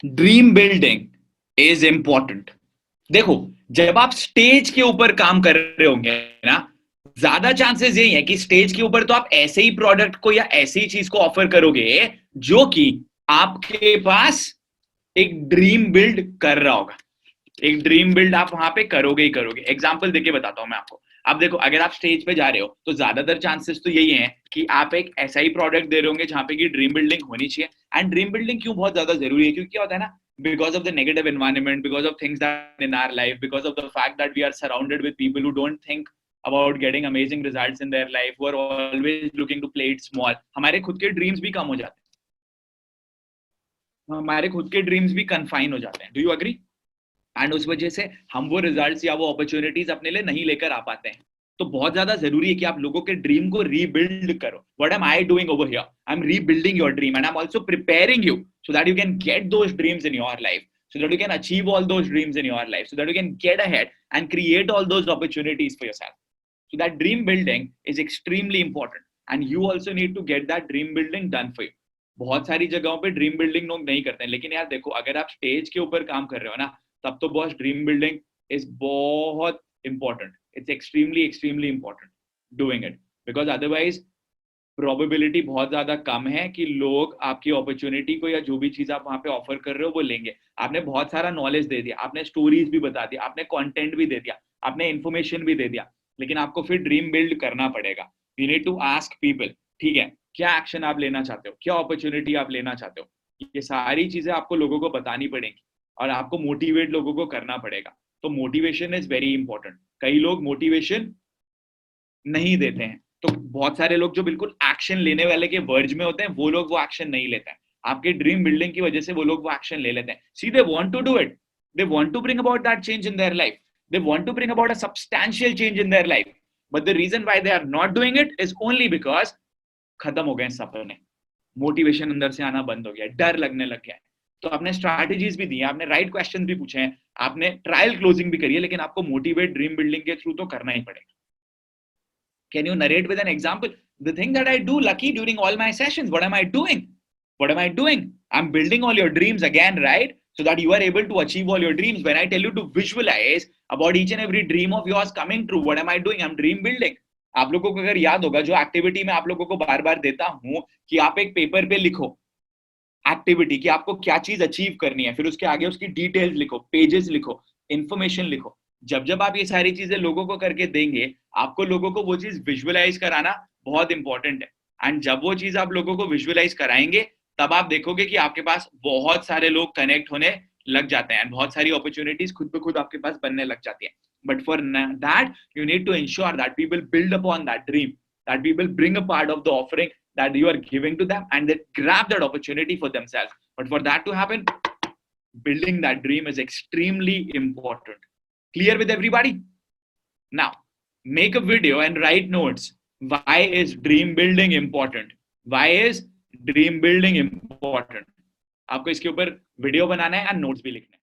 Dream building is important. देखो, जब आप स्टेज के ऊपर काम कर रहे होंगे ना, ज्यादा चांसेस यही है कि स्टेज के ऊपर तो आप ऐसे ही प्रोडक्ट को या ऐसी ही चीज को ऑफर करोगे जो कि आपके पास एक ड्रीम बिल्ड कर रहा होगा। एक ड्रीम बिल्ड आप वहां पे करोगे ही करोगे। एग्जाम्पल देके बताता हूं मैं आपको। अब देखो, अगर आप स्टेज पे जा रहे हो तो ज्यादातर चांसेस तो यही है कि आप एक ऐसा ही प्रोडक्ट दे रहे होंगे जहां पे की ड्रीम बिल्डिंग होनी चाहिए। एंड ड्रीम बिल्डिंग क्यों बहुत ज्यादा जरूरी है? क्योंकि क्या होता है ना, because of the negative environment, because of things that in our life, because of the fact that we are surrounded with people who don't think about getting amazing results in their life, who are always looking to play it small, हमारे खुद के dreams भी कम हो जाते हैं, हमारे खुद के ड्रीम्स भी कन्फाइन हो जाते हैं। Do you agree? एंड उस वजह से हम वो रिजल्ट्स या वो अपॉर्चुनिटीज अपने लिए नहीं लेकर आ पाते हैं। तो बहुत ज्यादा जरूरी है कि आप लोगों के ड्रीम को रीबिल्ड करो। What am I doing over here? I am rebuilding your dream and I am also preparing you so that you can get those dreams in your life, so that you can achieve all those dreams in your life, so that you can get ahead and create all those opportunities for yourself. So that dream building is extremely important and you also need to get that dream building done for you. बहुत सारी जगहों पे dream building लोग नहीं करते हैं, लेकिन यार देखो, अगर आप स्टेज के ऊपर काम कर रहे हो ना, तब तो बॉस ड्रीम बिल्डिंग इज बहुत important. It's extremely extremely important doing it, because otherwise probability बहुत ज्यादा कम है कि लोग आपकी अपॉर्चुनिटी को या जो भी चीज आप वहां पे ऑफर कर रहे हो वो लेंगे। आपने बहुत सारा नॉलेज दे दिया, आपने स्टोरीज भी बता दिया, आपने कंटेंट भी दे दिया, आपने इन्फॉर्मेशन भी दे दिया, लेकिन आपको फिर ड्रीम बिल्ड करना पड़ेगा। You need to ask people, ठीक है, क्या एक्शन आप लेना चाहते हो, क्या अपॉर्चुनिटी आप लेना चाहते हो। ये सारी चीजें आपको लोगों को बतानी पड़ेंगी और आपको मोटिवेट लोगों को करना पड़ेगा। तो मोटिवेशन इज वेरी इंपॉर्टेंट। कई लोग मोटिवेशन नहीं देते हैं, तो बहुत सारे लोग जो बिल्कुल एक्शन लेने वाले के वर्ज में होते हैं, वो लोग वो एक्शन नहीं लेते हैं। आपके ड्रीम बिल्डिंग की वजह से वो लोग वो एक्शन ले लेते हैं। See, they want to do it, they want to bring about that change in their life, they want to bring about a substantial change in their life, but the reason why they are not doing it is only because खत्म हो गए सपने, motivation अंदर से आना बंद हो गया, डर लगने लग गया है। तो आपने स्ट्रैटेजीज भी दी है, आपने राइट क्वेश्चन भी पूछे हैं, आपने ट्रायल क्लोजिंग भी करी है, लेकिन आपको मोटिवेट ड्रीम बिल्डिंग के थ्रू तो करना ही पड़ेगा। Can you narrate with an example? The thing that I do, Lucky, during all my sessions, what am I doing? What am I doing? I'm building all your dreams again, right? So that you are able to achieve all your dreams. When I tell you to visualize about each and every dream of yours coming true, what am I doing? I'm dream building. आप लोगों को अगर याद होगा, जो activity मैं आप लोगों को बार बार देता हूं कि आप एक पेपर पे लिखो एक्टिविटी कि आपको क्या चीज अचीव करनी है, फिर उसके आगे उसकी डिटेल्स लिखो, पेजेस लिखो, इंफॉर्मेशन लिखो। जब जब आप ये सारी चीजें लोगों को करके देंगे, आपको लोगों को वो चीज विजुअलाइज कराना बहुत इंपॉर्टेंट है। एंड जब वो चीज आप लोगों को विजुअलाइज कराएंगे, तब आप देखोगे कि आपके पास बहुत सारे लोग कनेक्ट होने लग जाते हैं, बहुत सारी अपॉर्चुनिटीज खुद ब खुद आपके पास बनने लग जाती है। But for that you need to ensure that people build upon that dream, that people bring a part of the offering that you are giving to them and they grab that opportunity for themselves. But for that to happen, building that dream is extremely important. Clear with everybody? Now, make a video and write notes. Why is dream building important? Why is dream building important? आपको इसके ऊपर video बनाना है और notes भी लिखना है।